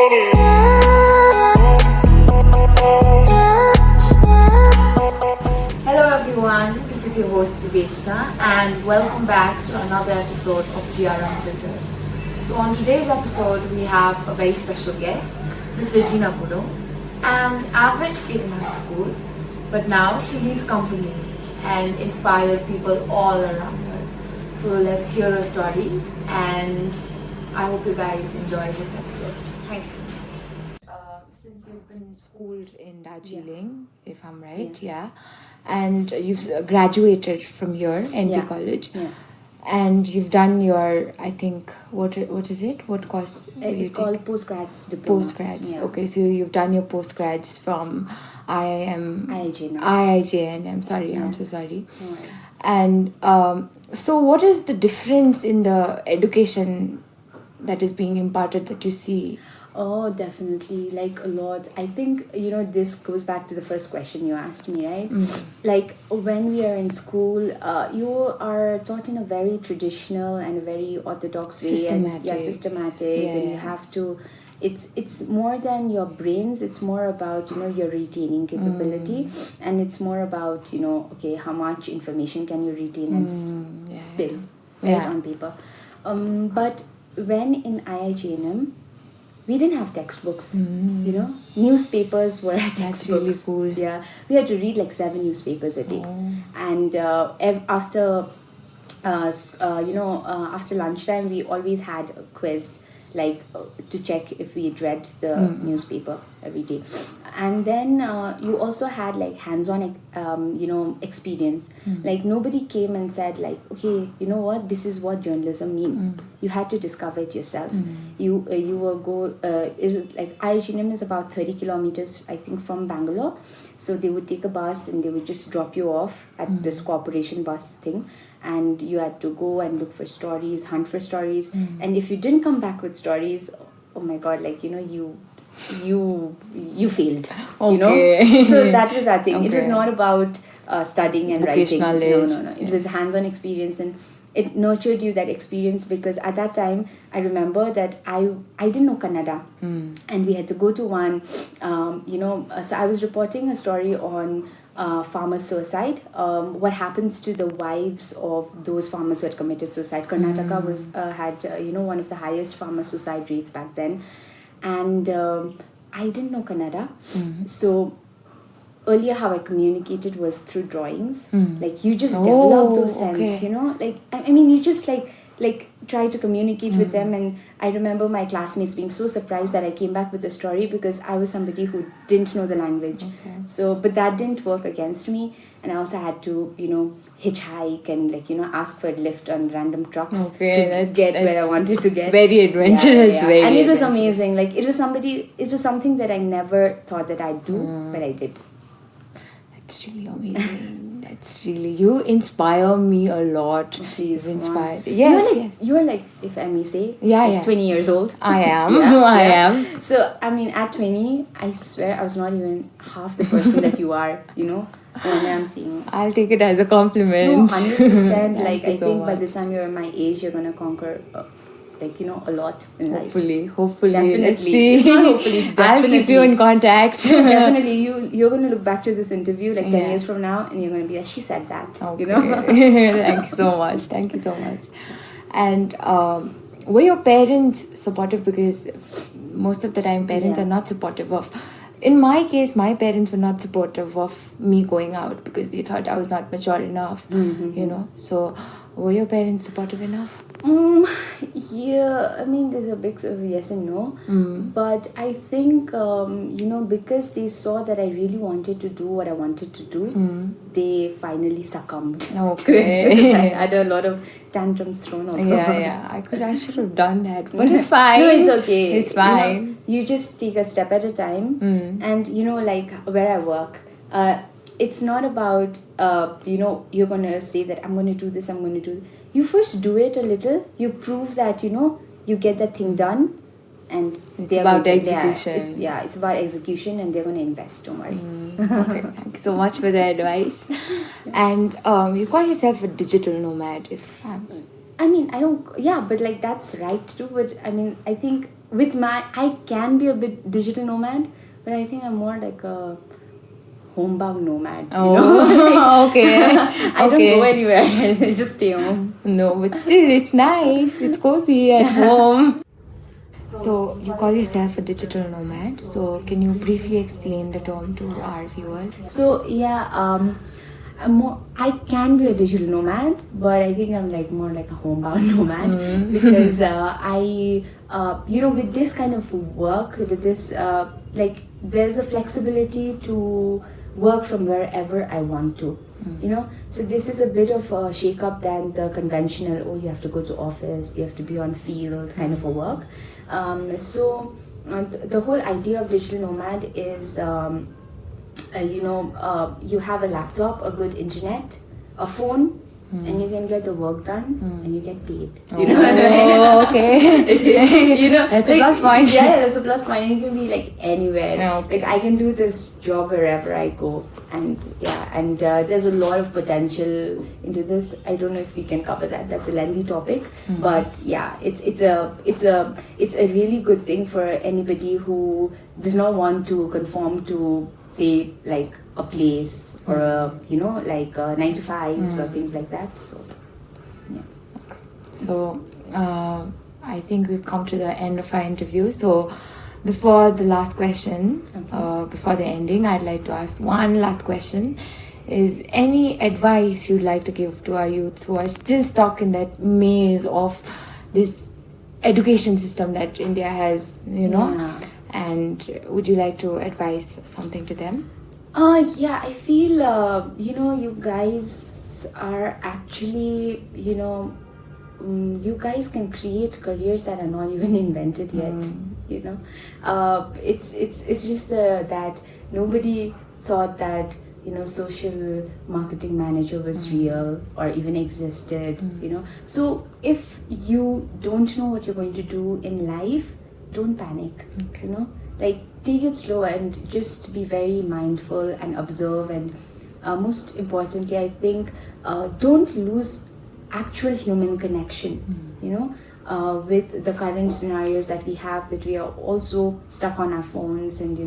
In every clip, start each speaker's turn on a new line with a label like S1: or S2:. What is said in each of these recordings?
S1: Hello everyone, this is your host Bivechna and welcome back to another episode of Gr Unfiltered. So on today's episode we have a very special guest, Miss Regina Gurung, an average kid in high school, but now she leads companies and inspires people all around her. So let's hear her story and I hope you guys enjoy this episode. Thanks so much. Since you've been schooled in Darjeeling, if I'm right, and you've graduated from here, NP College, and you've done your, I think, what is it? What course?
S2: It's called postgrads diploma.
S1: Postgrads. Okay, so you've done your postgrads from
S2: IIJNM.
S1: Sorry, I'm so sorry. No. And so what is the difference in the education that is being imparted that you see?
S2: Oh, definitely. Like a lot. I think, this goes back to the first question you asked me, right? Like when we are in school, you are taught in a very traditional and a very orthodox way. Systematic. And you have to, it's more than your brains. It's more about, your retaining capability. And it's more about, how much information can you retain and spill on paper. But when in IIJNM, we didn't have textbooks, Newspapers were textbooks.
S1: That's really cool.
S2: Yeah, we had to read like 7 newspapers a day. And after lunchtime, we always had a quiz, to check if we had read the newspaper every day. And then you also had hands-on, experience. Nobody came and said okay, you know what, this is what journalism means. You had to discover it yourself. You will go, it was IIJNM is about 30 kilometers, I think, from Bangalore. So they would take a bus and they would just drop you off at this corporation bus thing. And you had to go and look for stories, hunt for stories. And if you didn't come back with stories, oh my God, you failed.
S1: Okay.
S2: So that was our thing. Okay. It was not about studying and writing. No. It was hands-on experience, and it nurtured you, that experience, because at that time I remember that I didn't know Kannada, and we had to go to one. So I was reporting a story on farmer suicide. What happens to the wives of those farmers who had committed suicide? Karnataka had one of the highest farmer suicide rates back then. And I didn't know Kannada. So earlier how I communicated was through drawings. You just develop those sense, you just try to communicate with them. And I remember my classmates being so surprised that I came back with the story, because I was somebody who didn't know the language. So, but that didn't work against me. And I also had to, hitchhike and ask for a lift on random trucks to get where I wanted to get.
S1: Very adventurous. Very
S2: and it was amazing. It was something that I never thought that I'd do, but I did.
S1: That's really amazing. You inspire me a lot.
S2: Please,
S1: inspired. Yes,
S2: you are if I may say, 20 years old.
S1: I am. I am.
S2: So at 20, I swear I was not even half the person that you are. When I'm seeing.
S1: I'll take it as a compliment.
S2: No, 100%. I think by the time you're my age, you're gonna conquer. A lot in life.
S1: Hopefully.
S2: Definitely.
S1: Let's see.
S2: Hopefully,
S1: I'll keep you in contact.
S2: Definitely. You're going to look back to this interview 10 years from now, and you're going to be like, she said that.
S1: Okay. Thank you so much. And were your parents supportive? Because most of the time parents are not supportive of. In my case, my parents were not supportive of me going out because they thought I was not mature enough. So were your parents supportive enough?
S2: There's a big yes and no. But I think, because they saw that I really wanted to do what I wanted to do, they finally succumbed to it. I had a lot of tantrums thrown also.
S1: I should have done that, but it's fine.
S2: No, it's okay.
S1: It's fine.
S2: You just take a step at a time. And, where I work, it's not about, you're going to say that I'm going to do this, I'm going to do. You first do it a little. You prove that, you get that thing done. And
S1: it's about the execution.
S2: It's about execution, and they're going to invest. Don't worry.
S1: Okay, thank you so much for the advice. And you call yourself a digital nomad, if
S2: I don't. Yeah, but that's right too. But I think I can be a bit digital nomad, but I think I'm more like a homebound nomad.
S3: Okay.
S2: I don't go anywhere. I just stay home.
S3: No, but still, it's nice. It's cozy at home. So, you call yourself a digital nomad. So, can you briefly explain the term to our viewers?
S2: So I can be a digital nomad, but I think I'm like more like a homebound nomad because with this kind of work, with this there's a flexibility to work from wherever I want to. So this is a bit of a shake up than the conventional, you have to go to office, you have to be on field kind of a work. The whole idea of digital nomad is you have a laptop, a good internet, a phone, and you can get the work done and you get paid.
S3: Okay. That's a plus point.
S2: Yeah, that's a plus point. You can be like anywhere.
S3: Okay.
S2: Like I can do this job wherever I go, and there's a lot of potential into this. I don't know if we can cover that. That's a lengthy topic, but yeah, it's a really good thing for anybody who does not want to conform to, say, like a place or a 9 to 5 or things like that. So yeah.
S3: So I think we've come to the end of our interview. So before the last question, before the ending, I'd like to ask one last question. Is any advice you'd like to give to our youths who are still stuck in that maze of this education system that India has, and would you like to advise something to them?
S2: I feel you guys are actually you guys can create careers that are not even invented yet. It's just that nobody thought that social marketing manager was real or even existed. So if you don't know what you're going to do in life, don't panic. Like take it slow and just be very mindful and observe, and most importantly, I think don't lose actual human connection. With the current scenarios that we have, that we are also stuck on our phones and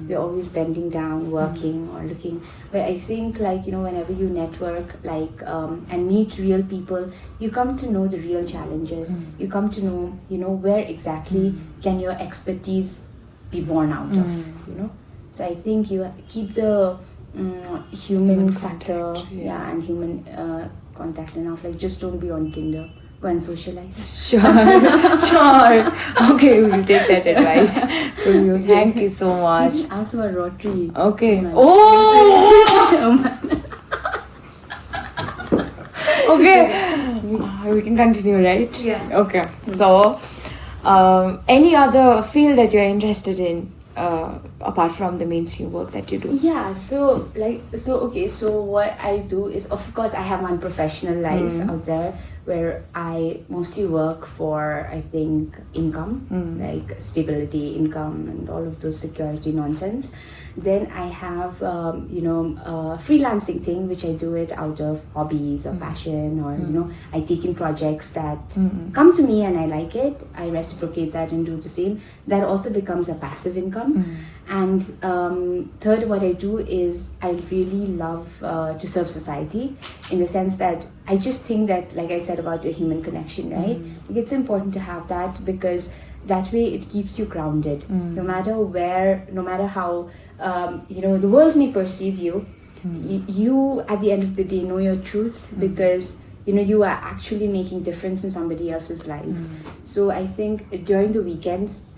S2: we're always bending down working or looking, but I think whenever you network and meet real people, you come to know the real challenges. You come to know where exactly can your expertise be born out of. So I think you keep the human factor
S3: contact,
S2: and human contact enough. Like just don't be on Tinder, go and socialize.
S3: Sure. Okay, we'll take that advice from you. Thank you so much.
S2: Ask about Rotary.
S3: Okay. Okay. We can continue, right?
S2: Yeah.
S3: Okay. So, any other field that you're interested in, apart from the mainstream work that you do?
S2: Yeah, so what I do is, of course, I have my professional life out there where I mostly work for, I think, income, like stability, income, and all of those security nonsense. Then I have, a freelancing thing, which I do it out of hobbies or passion, or, I take in projects that come to me and I like it. I reciprocate that and do the same. That also becomes a passive income. And third, what I do is I really love to serve society, in the sense that I just think that, like I said about the human connection, right? It's important to have that, because that way it keeps you grounded. No matter how the world may perceive you, you at the end of the day know your truth, because you are actually making difference in somebody else's lives. So I think during the weekends,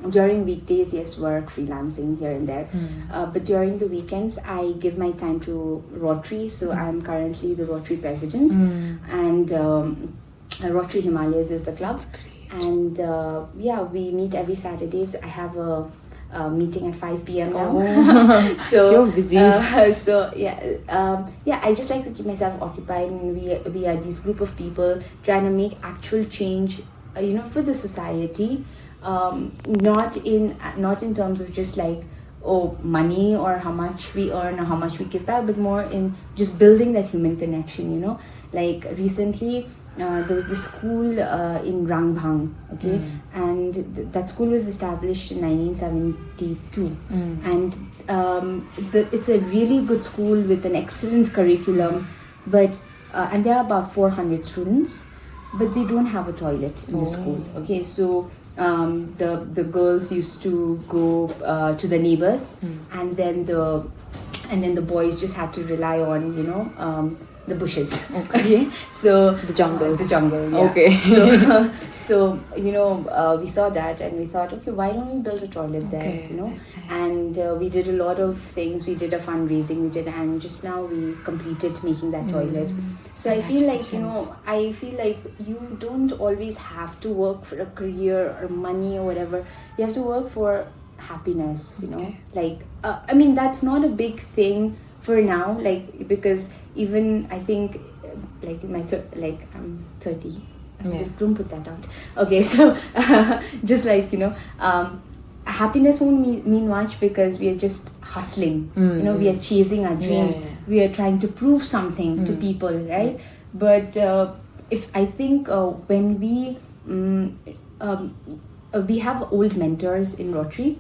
S2: during weekdays, yes, work, freelancing here and there. But during the weekends, I give my time to Rotary. So I'm currently the Rotary president, and Rotary Himalayas is the club. And we meet every Saturdays. I have a meeting at 5 p.m. now. So
S3: you're busy.
S2: I just like to keep myself occupied, and we are this group of people trying to make actual change, for the society. Not in terms of just like money or how much we earn or how much we give back, but more in just building that human connection. Like recently there was this school in Rangbhang, okay, and that school was established in 1972, and it's a really good school with an excellent curriculum, but and there are about 400 students, but they don't have a toilet in the school. Okay, so the girls used to go to the neighbors, and then the boys just had to rely on the bushes. Okay. So
S3: the jungle.
S2: Yeah.
S3: Okay.
S2: So we saw that and we thought, okay, why don't we build a toilet there?
S3: Nice.
S2: And we did a lot of things. We did a fundraising. And just now we completed making that toilet. So I feel like you don't always have to work for a career or money or whatever. You have to work for happiness. I mean, that's not a big thing for now, because even I think I'm 30. Don't put that out. Okay, so just happiness won't mean much because we are just hustling. We are chasing our dreams. We are trying to prove something to people, right? But if I think when we have old mentors in Rotary.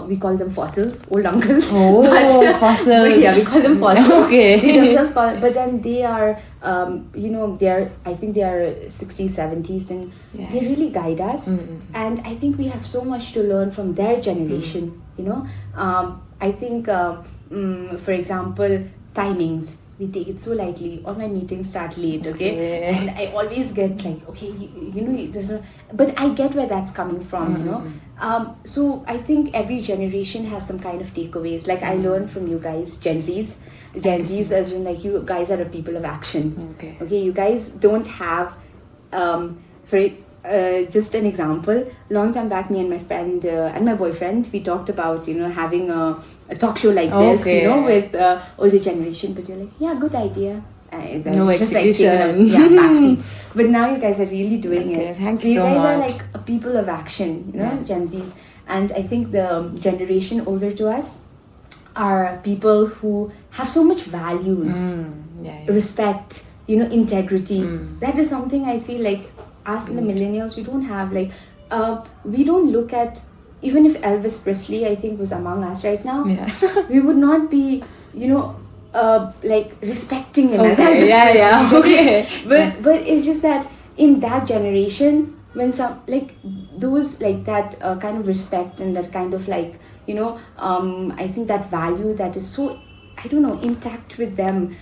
S2: We call them fossils, old uncles.
S3: Fossils.
S2: Yeah, we call them fossils.
S3: Okay.
S2: But then they are, I think they are 60s, 70s, and they really guide us. And I think we have so much to learn from their generation. I think, for example, timings. We take it so lightly. All my meetings start late, okay? And I always get but I get where that's coming from, So I think every generation has some kind of takeaways. I learned from you guys, Gen Zs. Gen Zs as in you guys are a people of action. Okay, you guys don't have, just an example, long time back, me and my friend and my boyfriend, we talked about having a talk show like this, with older generation. But you're like, yeah, good idea.
S3: No execution.
S2: Backseat. But now you guys are really doing it.
S3: Thanks
S2: so you
S3: so
S2: guys
S3: much.
S2: are a people of action, Gen Zs. And I think the generation older to us are people who have so much values, respect, integrity. That is something I feel like us the millennials, we don't have. We don't look at, even if Elvis Presley I think was among us right now, we would not be respecting him as Elvis Presley. But it's just that in that generation, when some those that kind of respect and that kind of I think that value that is so, I don't know, intact with them,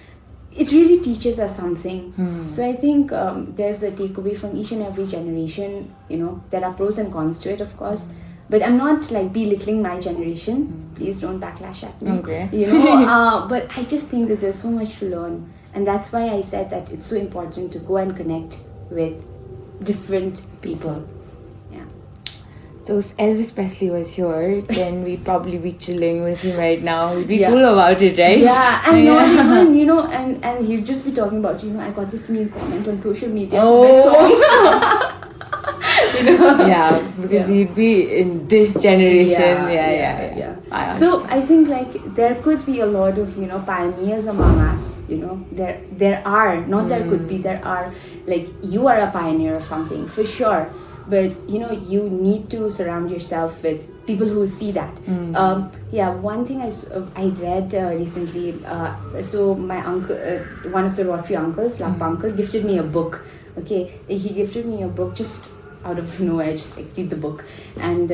S2: it really teaches us something. So I think there's a takeaway from each and every generation. There are pros and cons to it, of course. But I'm not belittling my generation. Please don't backlash at me.
S3: Okay.
S2: But I just think that there's so much to learn. And that's why I said that it's so important to go and connect with different people.
S3: So if Elvis Presley was here, then we'd probably be chilling with him right now. We'd be cool about it, right?
S2: Yeah, and not even, and he'd just be talking about, I got this mean comment on social media for my song.
S3: Yeah, because he'd be in this generation. Yeah.
S2: So I think there could be a lot of pioneers among us. There are, not there could be, there are. You are a pioneer of something for sure. But you need to surround yourself with people who see that. One thing I read recently. So my uncle, one of the Rotary uncles, Lap uncle, gifted me a book. Okay, he gifted me a book just out of nowhere. I just read the book, and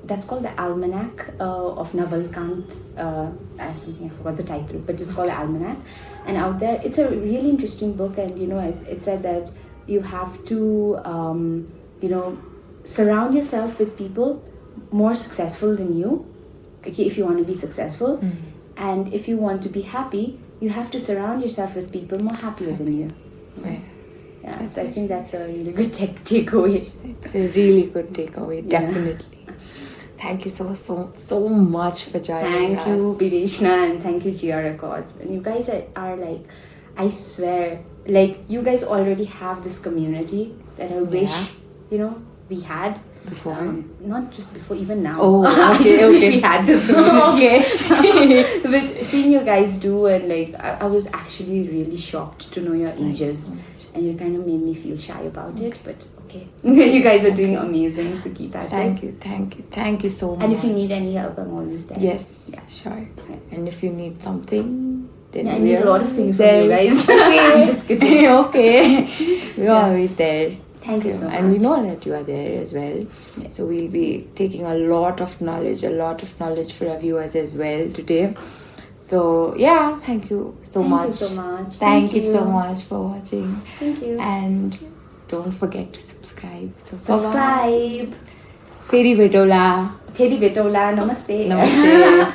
S2: that's called the Almanac of Navalkant. Something I forgot the title, but it's called the Almanac. And out there, it's a really interesting book, and it said that you have to, surround yourself with people more successful than you. Okay, if you want to be successful, and if you want to be happy, you have to surround yourself with people more happier than you. Yeah, so I think that's a really good takeaway.
S3: It's a really good takeaway, definitely. Thank you so much for joining us.
S2: Thank you, Bivechna, and thank you, GR Records. And you guys are I swear, you guys already have this community that I wish, we had.
S3: before?
S2: Not just before, even now.
S3: Oh,
S2: I
S3: okay,
S2: just wish
S3: okay.
S2: we had this community.
S3: Okay.
S2: Which seeing you guys do, and like I was actually really shocked to know your ages,
S3: so much.
S2: and it kind of made me feel shy about it. But okay, you guys are doing amazing. So keep at it.
S3: Thank you so much.
S2: And if you need any help, I'm always there.
S3: yes,
S2: Yeah.
S3: sure.
S2: Yeah.
S3: And if you need something, then
S2: Yeah, I
S3: we
S2: need
S3: are
S2: a lot of things from
S3: there.
S2: you guys.
S3: Okay.
S2: I'm just kidding.
S3: Okay, we're
S2: Yeah.
S3: always there.
S2: Thank you so much.
S3: And we know that you are there as well.
S2: Yeah.
S3: So we'll be taking a lot of knowledge for our viewers as well today. So yeah, thank you so
S2: Thank
S3: much.
S2: you so much.
S3: Thank you so much for watching.
S2: Thank you.
S3: And don't forget to subscribe. So
S2: Subscribe.
S3: Teri Vitola.
S2: Teri Vitola. Namaste.
S3: Namaste.